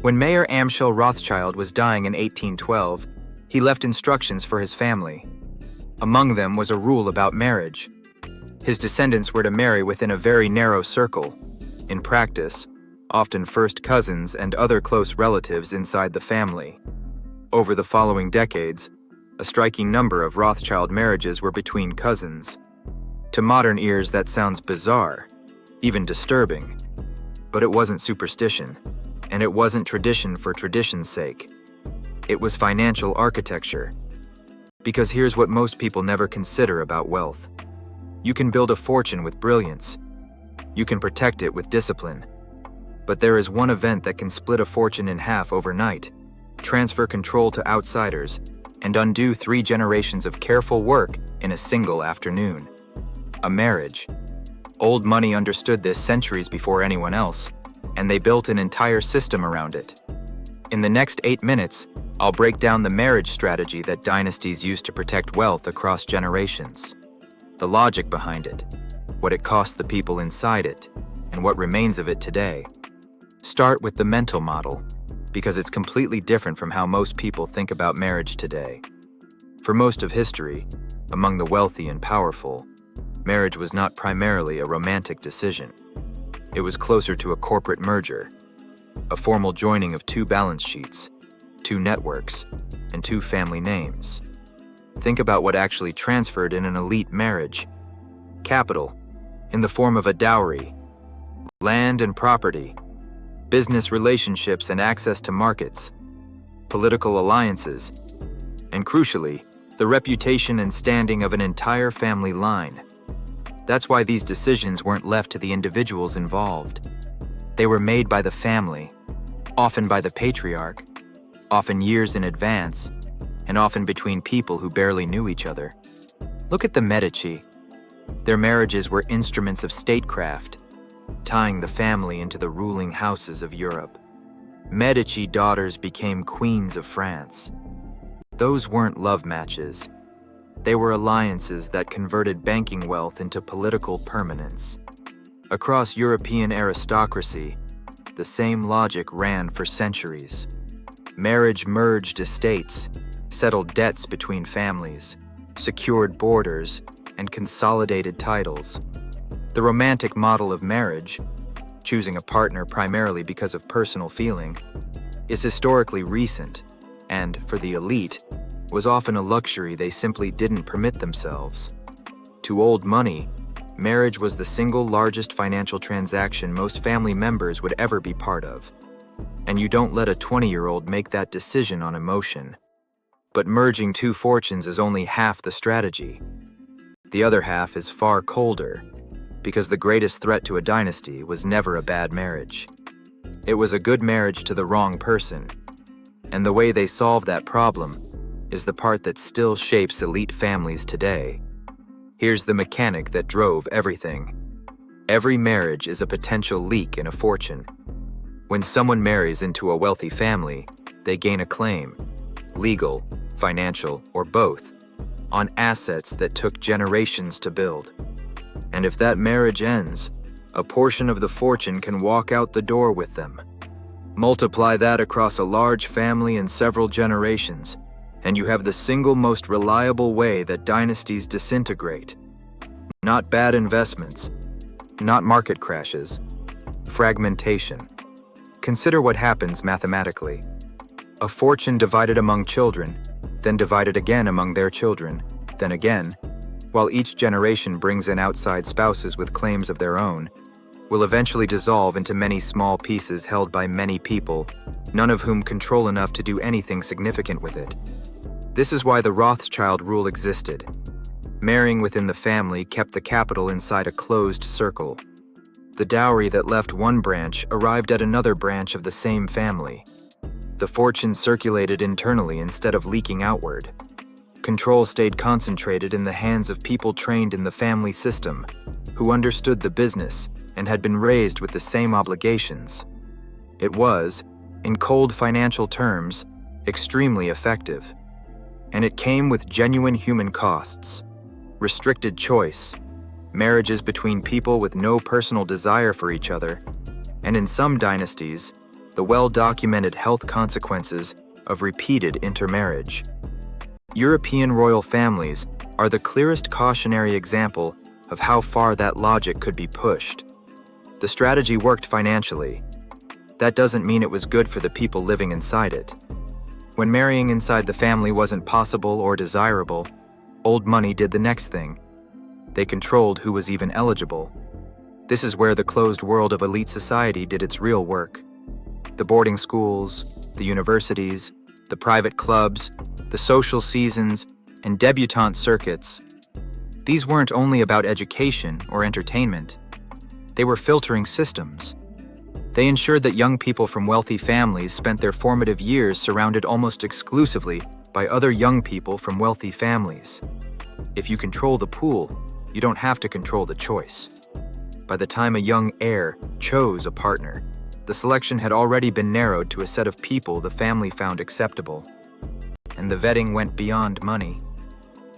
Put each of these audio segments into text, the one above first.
When Mayer Rothschild was dying in 1812, he left instructions for his family. Among them was a rule about marriage. His descendants were to marry within a very narrow circle. In practice, often first cousins and other close relatives inside the family. Over the following decades, a striking number of Rothschild marriages were between cousins. To modern ears, that sounds bizarre, even disturbing. But it wasn't superstition, and it wasn't tradition for tradition's sake. It was financial architecture. Because here's what most people never consider about wealth. You can build a fortune with brilliance. You can protect it with discipline. But there is one event that can split a fortune in half overnight, transfer control to outsiders, and undo 3 generations of careful work in a single afternoon. A marriage. Old money understood this centuries before anyone else, and they built an entire system around it. In the next 8 minutes, I'll break down the marriage strategy that dynasties used to protect wealth across generations. The logic behind it, what it cost the people inside it, and what remains of it today. Start with the mental model, because it's completely different from how most people think about marriage today. For most of history, among the wealthy and powerful, marriage was not primarily a romantic decision. It was closer to a corporate merger, a formal joining of 2 balance sheets, 2 networks, and 2 family names. Think about what actually transferred in an elite marriage. Capital, in the form of a dowry, land and property, business relationships and access to markets, political alliances, and crucially, the reputation and standing of an entire family line. That's why these decisions weren't left to the individuals involved. They were made by the family, often by the patriarch, often years in advance, and often between people who barely knew each other. Look at the Medici. Their marriages were instruments of statecraft, tying the family into the ruling houses of Europe. Medici daughters became queens of France. Those weren't love matches. They were alliances that converted banking wealth into political permanence. Across European aristocracy, the same logic ran for centuries. Marriage merged estates, settled debts between families, secured borders, and consolidated titles. The romantic model of marriage, choosing a partner primarily because of personal feeling, is historically recent, and, for the elite, was often a luxury they simply didn't permit themselves. To old money, marriage was the single largest financial transaction most family members would ever be part of. And you don't let a 20-year-old make that decision on emotion. But merging 2 fortunes is only half the strategy. The other half is far colder, because the greatest threat to a dynasty was never a bad marriage. It was a good marriage to the wrong person. And the way they solved that problem is the part that still shapes elite families today. Here's the mechanic that drove everything. Every marriage is a potential leak in a fortune. When someone marries into a wealthy family, they gain a claim, legal, financial, or both, on assets that took generations to build. And if that marriage ends, a portion of the fortune can walk out the door with them. Multiply that across a large family and several generations, and you have the single most reliable way that dynasties disintegrate. Not bad investments, not market crashes, fragmentation. Consider what happens mathematically. A fortune divided among children, then divided again among their children, then again, while each generation brings in outside spouses with claims of their own, will eventually dissolve into many small pieces held by many people, none of whom control enough to do anything significant with it. This is why the Rothschild rule existed. Marrying within the family kept the capital inside a closed circle. The dowry that left one branch arrived at another branch of the same family. The fortune circulated internally instead of leaking outward. Control stayed concentrated in the hands of people trained in the family system, who understood the business and had been raised with the same obligations. It was, in cold financial terms, extremely effective. And it came with genuine human costs, restricted choice, marriages between people with no personal desire for each other, and in some dynasties, the well-documented health consequences of repeated intermarriage. European royal families are the clearest cautionary example of how far that logic could be pushed. The strategy worked financially. That doesn't mean it was good for the people living inside it. When marrying inside the family wasn't possible or desirable, old money did the next thing. They controlled who was even eligible. This is where the closed world of elite society did its real work. The boarding schools, the universities, the private clubs, the social seasons, and debutante circuits. These weren't only about education or entertainment. They were filtering systems. They ensured that young people from wealthy families spent their formative years surrounded almost exclusively by other young people from wealthy families. If you control the pool, you don't have to control the choice. By the time a young heir chose a partner, the selection had already been narrowed to a set of people the family found acceptable. And the vetting went beyond money.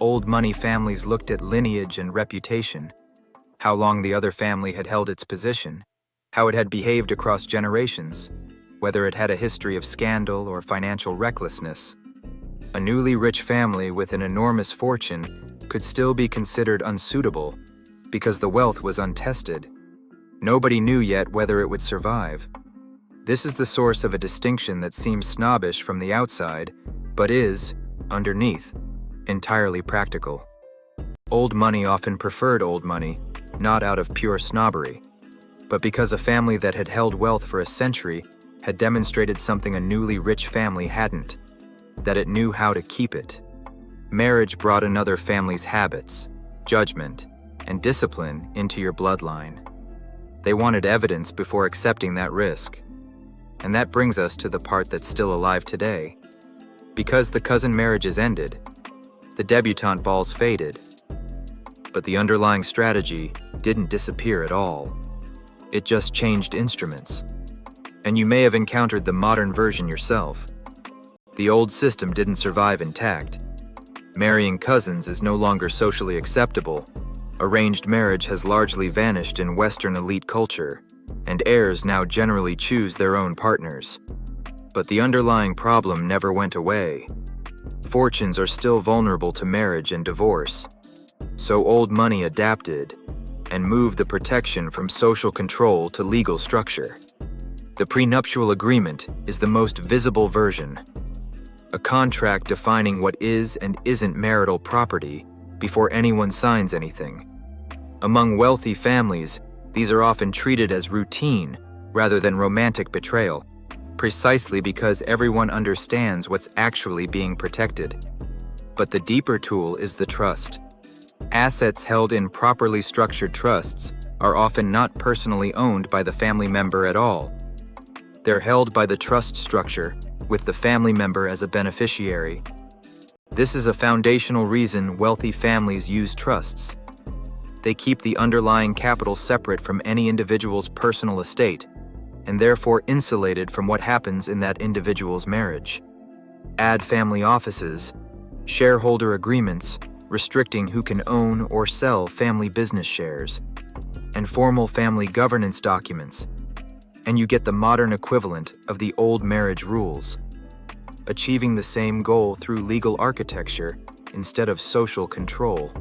Old money families looked at lineage and reputation, how long the other family had held its position, how it had behaved across generations, whether it had a history of scandal or financial recklessness. A newly rich family with an enormous fortune could still be considered unsuitable because the wealth was untested. Nobody knew yet whether it would survive. This is the source of a distinction that seems snobbish from the outside, but is, underneath, entirely practical. Old money often preferred old money, not out of pure snobbery, but because a family that had held wealth for a century had demonstrated something a newly rich family hadn't, that it knew how to keep it. Marriage brought another family's habits, judgment, and discipline into your bloodline. They wanted evidence before accepting that risk. And that brings us to the part that's still alive today. Because the cousin marriages ended, the debutante balls faded. But the underlying strategy didn't disappear at all. It just changed instruments. And you may have encountered the modern version yourself. The old system didn't survive intact. Marrying cousins is no longer socially acceptable. Arranged marriage has largely vanished in Western elite culture, and heirs now generally choose their own partners. But the underlying problem never went away. Fortunes are still vulnerable to marriage and divorce. So old money adapted and moved the protection from social control to legal structure. The prenuptial agreement is the most visible version, a contract defining what is and isn't marital property before anyone signs anything. Among wealthy families, these are often treated as routine rather than romantic betrayal, precisely because everyone understands what's actually being protected. But the deeper tool is the trust. Assets held in properly structured trusts are often not personally owned by the family member at all. They're held by the trust structure, with the family member as a beneficiary. This is a foundational reason wealthy families use trusts. They keep the underlying capital separate from any individual's personal estate, and therefore insulated from what happens in that individual's marriage. Add family offices, shareholder agreements restricting who can own or sell family business shares, and formal family governance documents, and you get the modern equivalent of the old marriage rules, achieving the same goal through legal architecture instead of social control.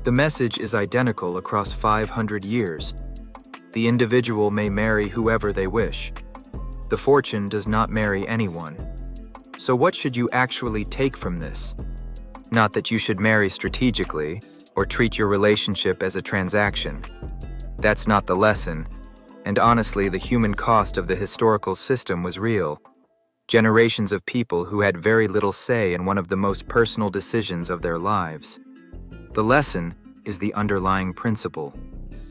The message is identical across 500 years. The individual may marry whoever they wish. The fortune does not marry anyone. So what should you actually take from this? Not that you should marry strategically or treat your relationship as a transaction. That's not the lesson. And honestly, the human cost of the historical system was real. Generations of people who had very little say in one of the most personal decisions of their lives. The lesson is the underlying principle,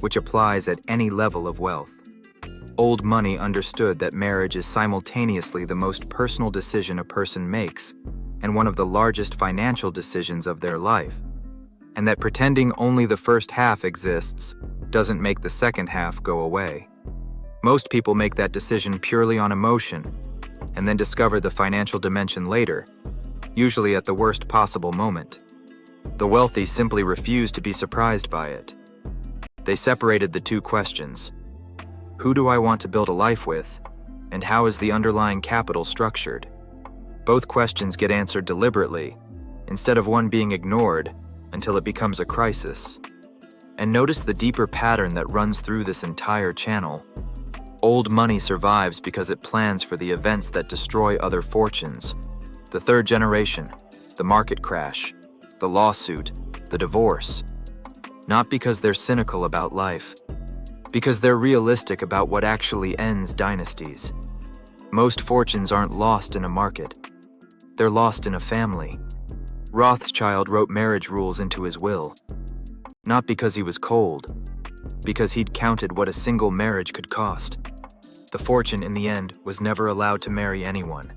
which applies at any level of wealth. Old money understood that marriage is simultaneously the most personal decision a person makes and one of the largest financial decisions of their life, and that pretending only the first half exists doesn't make the second half go away. Most people make that decision purely on emotion and then discover the financial dimension later, usually at the worst possible moment. The wealthy simply refuse to be surprised by it. They separated the two questions. Who do I want to build a life with? And how is the underlying capital structured? Both questions get answered deliberately, instead of one being ignored until it becomes a crisis. And notice the deeper pattern that runs through this entire channel. Old money survives because it plans for the events that destroy other fortunes. The third generation, the market crash, the lawsuit, the divorce. Not because they're cynical about life, because they're realistic about what actually ends dynasties. Most fortunes aren't lost in a market. They're lost in a family. Rothschild wrote marriage rules into his will. Not because he was cold, because he'd counted what a single marriage could cost. The fortune, in the end, was never allowed to marry anyone.